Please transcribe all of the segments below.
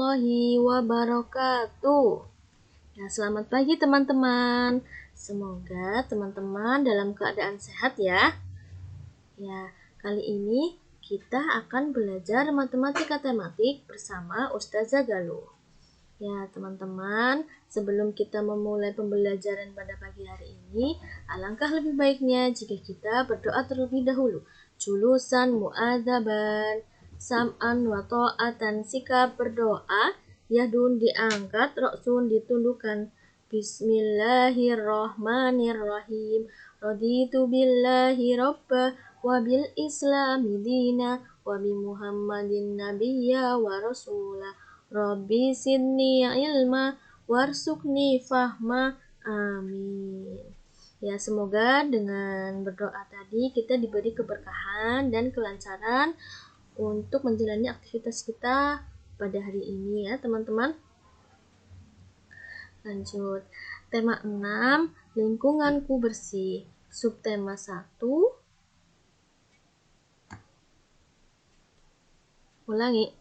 warahmatullahi wabarakatuh. Nah, selamat pagi teman-teman. Semoga teman-teman dalam keadaan sehat ya. Ya, kali ini kita akan belajar matematika tematik bersama Ustazah Galuh. Ya, teman-teman, sebelum kita memulai pembelajaran pada pagi hari ini, alangkah lebih baiknya jika kita berdoa terlebih dahulu. Julusan mu'adzaban, sam'an wa ta'atan, sikap berdoa, yadun diangkat, roksun ditundukkan. Bismillahirrahmanirrahim. Raditu billahi robba, wabil islami dina, wabi muhammadin nabiyya wa rasulah. Rabbi sidni ilma warsukni fahma, amin. Ya, semoga dengan berdoa tadi kita diberi keberkahan dan kelancaran untuk menjalani aktivitas kita pada hari ini ya teman-teman. Lanjut, tema 6, lingkunganku bersih. Subtema 1, ulangi.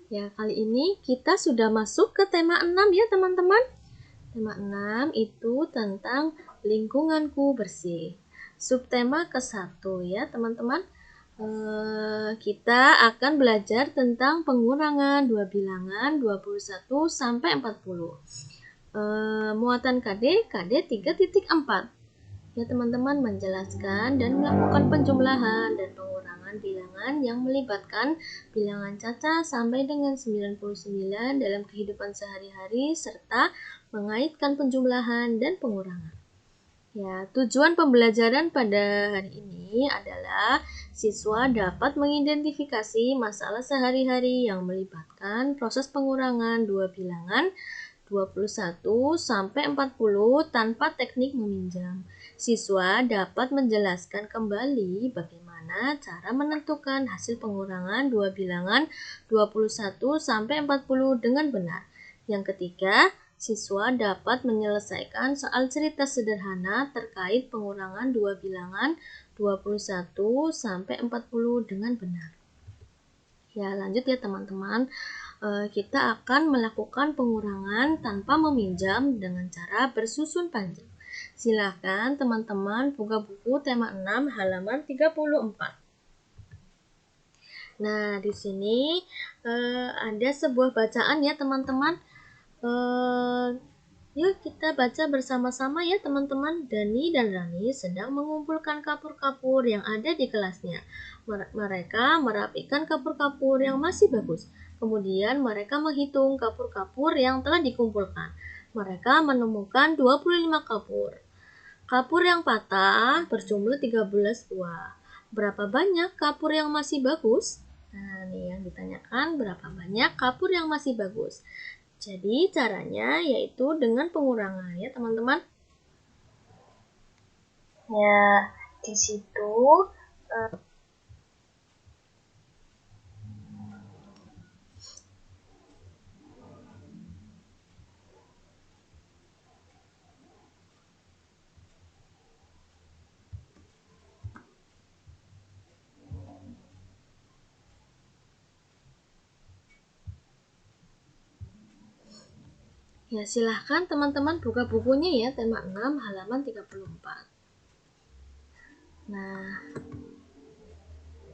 Ya, kali ini kita sudah masuk ke tema 6 ya teman-teman. Tema 6 itu tentang lingkunganku bersih. Subtema ke-1 ya teman-teman. Kita akan belajar tentang pengurangan dua bilangan 21 sampai 40. Muatan KD 3.4. Ya teman-teman, menjelaskan dan melakukan penjumlahan dan pengurangan bilangan yang melibatkan bilangan caca sampai dengan 99 dalam kehidupan sehari-hari serta mengaitkan penjumlahan dan pengurangan. Ya, tujuan pembelajaran pada hari ini adalah siswa dapat mengidentifikasi masalah sehari-hari yang melibatkan proses pengurangan dua bilangan 21 sampai 40 tanpa teknik meminjam. Siswa dapat menjelaskan kembali bagaimana cara menentukan hasil pengurangan dua bilangan 21 sampai 40 dengan benar. Yang ketiga, siswa dapat menyelesaikan soal cerita sederhana terkait pengurangan dua bilangan 21 sampai 40 dengan benar. Ya, lanjut ya teman-teman. Kita akan melakukan pengurangan tanpa meminjam dengan cara bersusun panjang. Silakan teman-teman buka buku tema 6 halaman 34. Nah, di sini ada sebuah bacaan ya teman-teman. Yuk kita baca bersama-sama ya teman-teman. Dani dan Rani sedang mengumpulkan kapur-kapur yang ada di kelasnya. Mereka merapikan kapur-kapur yang masih bagus. Kemudian mereka menghitung kapur-kapur yang telah dikumpulkan. Mereka menemukan 25 kapur. Kapur yang patah berjumlah 13 buah. Berapa banyak kapur yang masih bagus? Nah, ini yang ditanyakan, berapa banyak kapur yang masih bagus. Jadi caranya yaitu dengan pengurangan ya teman-teman. Ya, di situ ya, silahkan teman-teman buka bukunya ya, tema 6 halaman 34. Nah,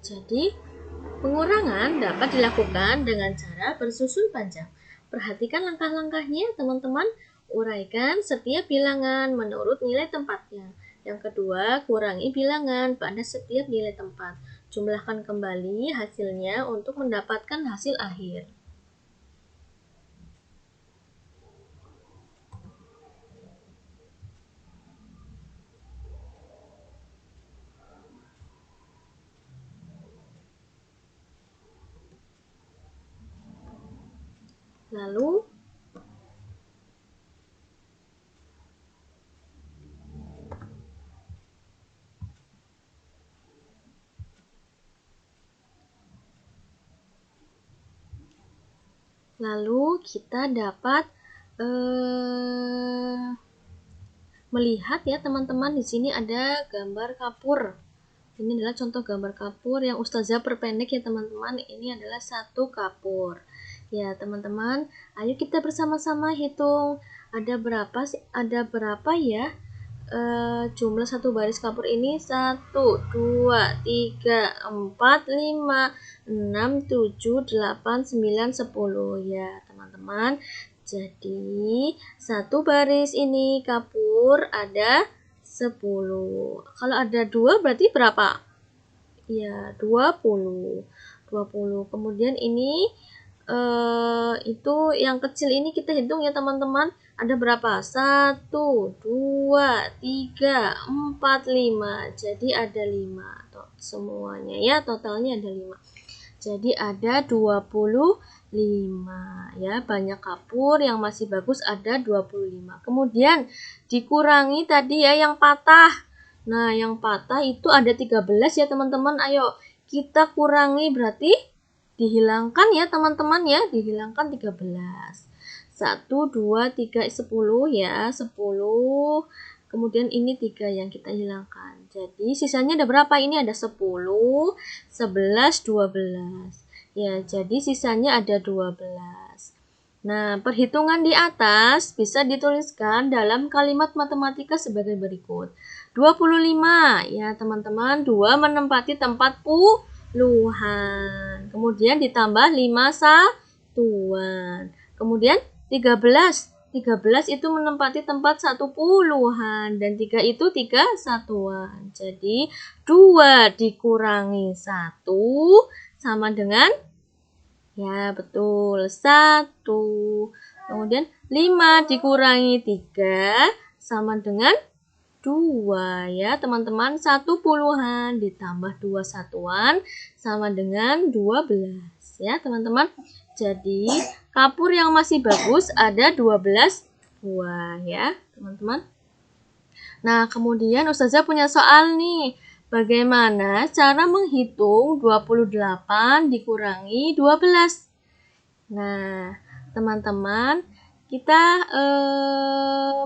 jadi pengurangan dapat dilakukan dengan cara bersusun panjang. Perhatikan langkah-langkahnya teman-teman. Uraikan setiap bilangan menurut nilai tempatnya. Yang kedua, kurangi bilangan pada setiap nilai tempat. Jumlahkan kembali hasilnya untuk mendapatkan hasil akhir. Lalu kita dapat melihat ya teman-teman, di sini ada gambar kapur. Ini adalah contoh gambar kapur yang Ustazah perpendek ya teman-teman. Ini adalah satu kapur. Ya, teman-teman, ayo kita bersama-sama hitung. Ada berapa sih? Ada berapa ya? Jumlah satu baris kapur ini 1, 2, 3, 4, 5, 6, 7, 8, 9, 10 ya teman-teman. Jadi satu baris ini kapur ada 10. Kalau ada 2 berarti berapa? Ya 20. Kemudian ini itu yang kecil ini kita hitung ya teman-teman. Ada berapa? 1, 2, 3, 4, 5. Jadi ada 5 semuanya ya, totalnya ada 5. Jadi ada 25 ya, banyak kapur, yang masih bagus ada 25. Kemudian dikurangi tadi ya yang patah. Nah, yang patah itu ada 13 ya teman-teman. Ayo kita kurangi, berarti dihilangkan ya teman-teman ya, dihilangkan 13. 1, 2, 3, 10 ya, 10. Kemudian ini 3 yang kita hilangkan. Jadi sisanya ada berapa? Ini ada 10, 11, 12. Ya, jadi sisanya ada 12. Nah, perhitungan di atas bisa dituliskan dalam kalimat matematika sebagai berikut. 25 ya teman-teman, 2 menempati tempat puluhan. Kemudian ditambah 5 satuan. Kemudian 13. 13 itu menempati tempat 1 puluhan dan 3 itu 3 satuan. Jadi 2 dikurangi 1 sama dengan, ya betul, 1. Kemudian 5 dikurangi 3 sama dengan 2 ya teman-teman. 1 puluhan ditambah 2 satuan sama dengan 12 ya teman-teman. Jadi kapur yang masih bagus ada 12 buah ya teman-teman. Nah, kemudian Ustazah punya soal nih. Bagaimana cara menghitung 28 dikurangi 12? Nah, teman-teman, kita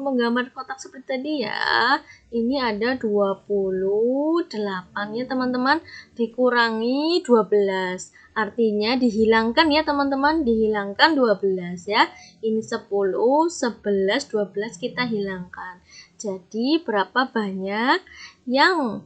menggambar kotak seperti tadi ya. Ini ada 28 ya teman-teman, dikurangi 12. Artinya dihilangkan ya teman-teman, dihilangkan 12 ya. Ini 10, 11, 12 kita hilangkan. Jadi berapa banyak yang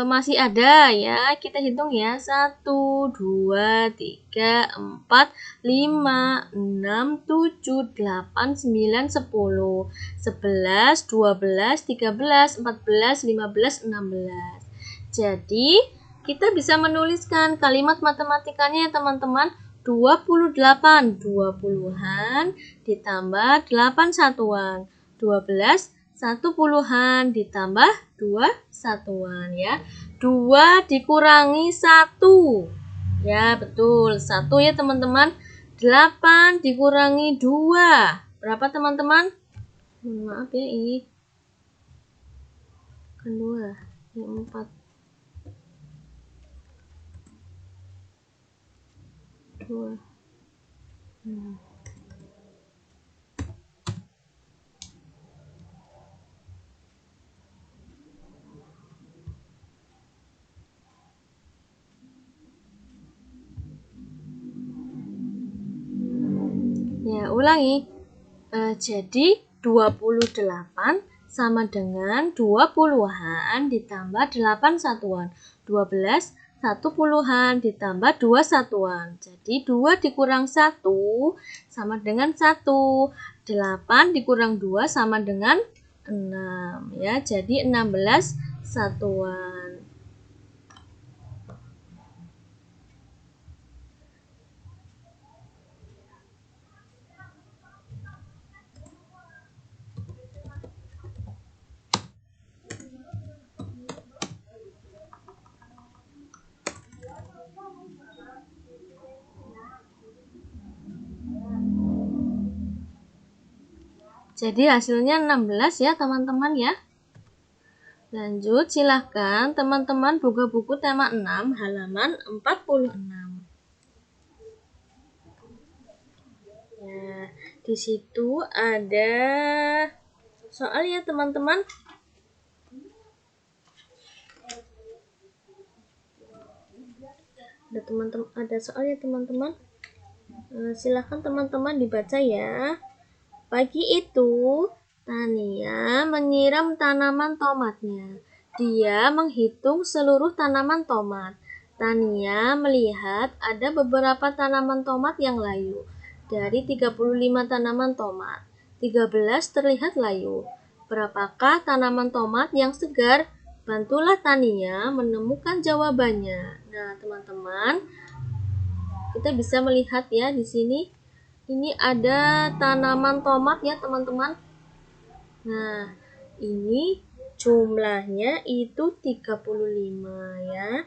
masih ada ya, kita hitung ya. 1, 2, 3, 4, 5, 6, 7, 8, 9, 10, 11, 12, 13, 14, 15, 16. Jadi kita bisa menuliskan kalimat matematikanya ya teman-teman. 28 20-an ditambah 8 satuan, 12 1 puluhan ditambah 2 satuan ya. 2 dikurangi 1. Ya, betul. 1 ya teman-teman. 8 dikurangi 2. Berapa teman-teman? Maaf ya, ini kan 2. Ini 4. 2. Ya, ulangi. Jadi 28 sama dengan 20-an ditambah 8 satuan. 12 1 puluhan ditambah 2 satuan. Jadi 2 dikurang 1 sama dengan 1. 8 dikurang 2 sama dengan 6 ya. Jadi 16 satuan. Jadi hasilnya 16 ya teman-teman ya. Lanjut, silahkan teman-teman buka buku tema 6 halaman 46. Ya, di situ ada soal ya teman-teman. Ada soal ya teman-teman. Silahkan teman-teman dibaca ya. Pagi itu, Tania menyiram tanaman tomatnya. Dia menghitung seluruh tanaman tomat. Tania melihat ada beberapa tanaman tomat yang layu. Dari 35 tanaman tomat, 13 terlihat layu. Berapakah tanaman tomat yang segar? Bantulah Tania menemukan jawabannya. Nah, teman-teman, kita bisa melihat ya di sini. Ini ada tanaman tomat ya, teman-teman. Nah, ini jumlahnya itu 35 ya.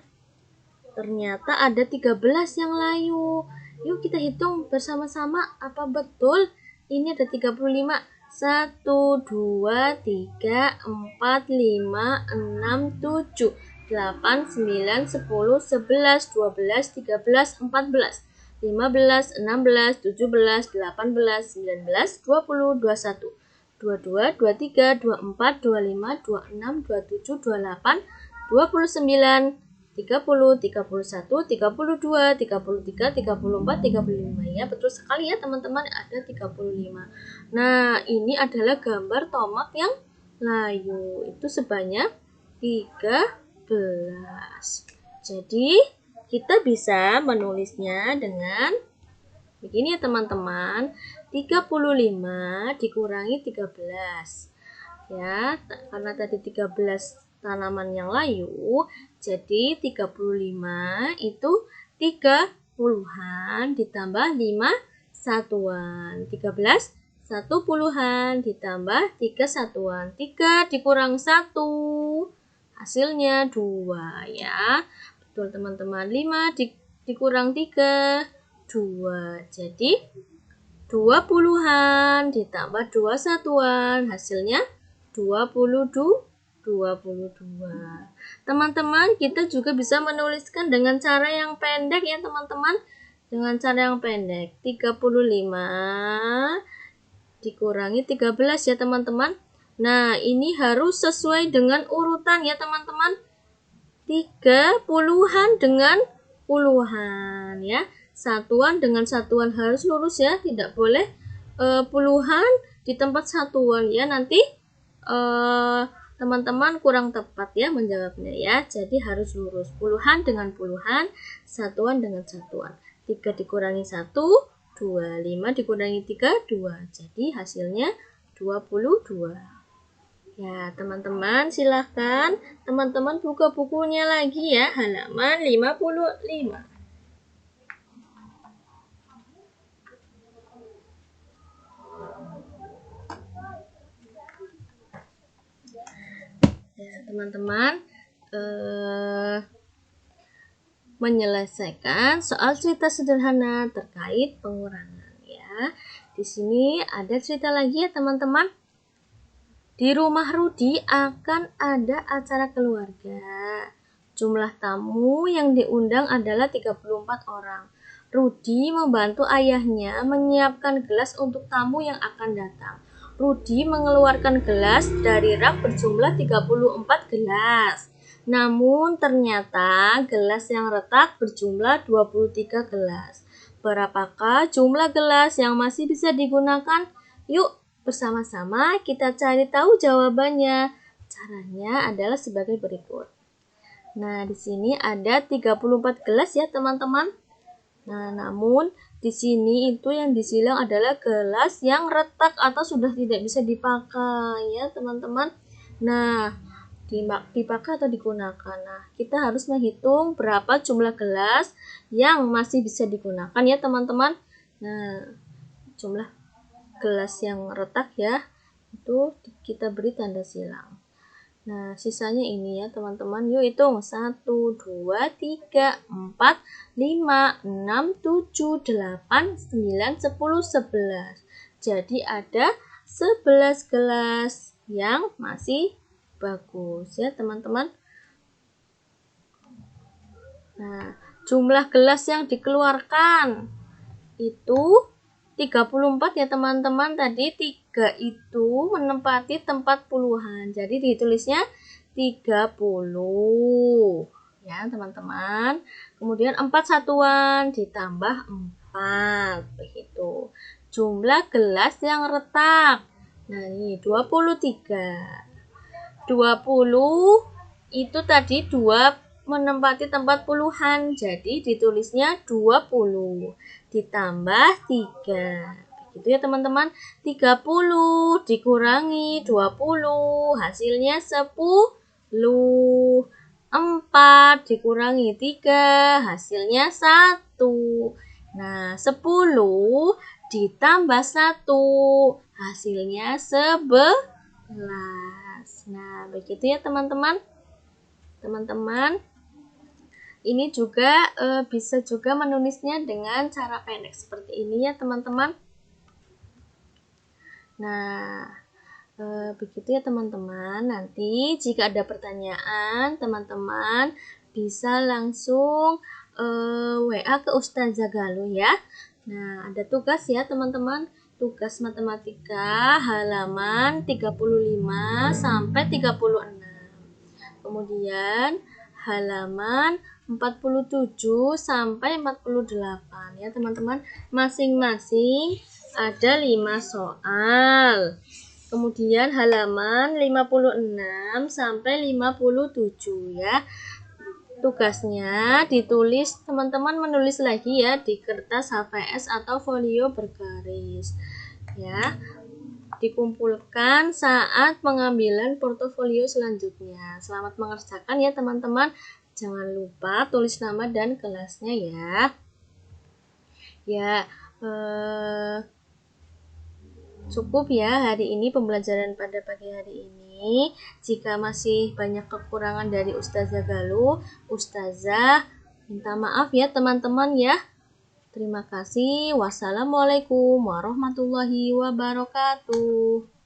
Ternyata ada 13 yang layu. Yuk kita hitung bersama-sama, apa betul ini ada 35? 1, 2, 3, 4, 5, 6, 7, 8, 9, 10, 11, 12, 13, 14, 15, 16, 17, 18, 19, 20, 21, 22, 23, 24, 25, 26, 27, 28, 29, 30, 31, 32, 33, 34, 35 ya. Betul sekali ya teman-teman, ada 35. Nah, ini adalah gambar tomat yang layu. Itu sebanyak 13. Jadi, kita bisa menulisnya dengan begini ya teman-teman. 35 dikurangi 13. Ya, karena tadi 13 tanaman yang layu, jadi 35 itu 3 puluhan ditambah 5 satuan. 13 1 puluhan ditambah 3 satuan. 3 dikurang 1 hasilnya 2 ya. Betul teman-teman. 5 dikurang 3 2. Jadi 2 puluhan ditambah 2 satuan hasilnya 22. Teman-teman, kita juga bisa menuliskan dengan cara yang pendek ya teman-teman. Dengan cara yang pendek. 35 dikurangi 13 ya teman-teman. Nah, ini harus sesuai dengan urutan ya teman-teman. 3 puluhan dengan puluhan ya. Satuan dengan satuan harus lurus ya. Tidak boleh puluhan di tempat satuan ya. Nanti teman-teman kurang tepat ya menjawabnya ya. Jadi harus lurus. Puluhan dengan puluhan, satuan dengan satuan. 3 dikurangi 1, 2. 5 dikurangi 3, 2. Jadi hasilnya 22. Ya, teman-teman silahkan teman-teman buka bukunya lagi ya, halaman 55. Ya, teman-teman menyelesaikan soal cerita sederhana terkait pengurangan ya. Di sini ada cerita lagi ya teman-teman. Di rumah Rudi akan ada acara keluarga. Jumlah tamu yang diundang adalah 34 orang. Rudi membantu ayahnya menyiapkan gelas untuk tamu yang akan datang. Rudi mengeluarkan gelas dari rak berjumlah 34 gelas. Namun ternyata gelas yang retak berjumlah 23 gelas. Berapakah jumlah gelas yang masih bisa digunakan? Yuk bersama-sama kita cari tahu jawabannya. Caranya adalah sebagai berikut. Nah, di sini ada 34 gelas ya, teman-teman. Nah, namun di sini itu yang disilang adalah gelas yang retak atau sudah tidak bisa dipakai ya, teman-teman. Nah, dipakai atau digunakan. Nah, kita harus menghitung berapa jumlah gelas yang masih bisa digunakan ya, teman-teman. Nah, jumlah gelas yang retak ya, itu kita beri tanda silang. Nah, sisanya ini ya teman-teman. Yuk hitung. 1, 2, 3, 4, 5, 6, 7, 8, 9, 10, 11. Jadi ada 11 gelas yang masih bagus ya teman-teman. Nah, jumlah gelas yang dikeluarkan itu 34 ya teman-teman. Tadi 3 itu menempati tempat puluhan. Jadi ditulisnya 30 ya teman-teman. Kemudian 4 satuan ditambah 4. begitu. Jumlah gelas yang retak. Nah, ini 23. 20 itu tadi 2 menempati tempat puluhan, jadi ditulisnya 20 ditambah 3. Begitu ya teman-teman. 30 dikurangi 20 hasilnya 10. 4 dikurangi 3 hasilnya 1. Nah, 10 ditambah 1 hasilnya 11. Nah, begitu ya teman-teman. Teman-teman, ini juga bisa juga menulisnya dengan cara pendek seperti ini ya teman-teman. Nah, begitu ya teman-teman. Nanti jika ada pertanyaan, teman-teman bisa langsung WA ke Ustazah Galuh ya. Nah, ada tugas ya teman-teman. Tugas matematika halaman 35 sampai 36. Kemudian halaman 47 sampai 48 ya teman-teman. Masing-masing ada 5 soal. Kemudian halaman 56 sampai 57 ya. Tugasnya ditulis, teman-teman menulis lagi ya di kertas HVS atau folio bergaris. Ya, dikumpulkan saat pengambilan portofolio selanjutnya. Selamat mengerjakan ya teman-teman. Jangan lupa tulis nama dan kelasnya ya. Ya, cukup ya hari ini pembelajaran pada pagi hari ini. Jika masih banyak kekurangan dari Ustazah Galuh, Ustazah minta maaf ya teman-teman ya. Terima kasih. Wassalamualaikum warahmatullahi wabarakatuh.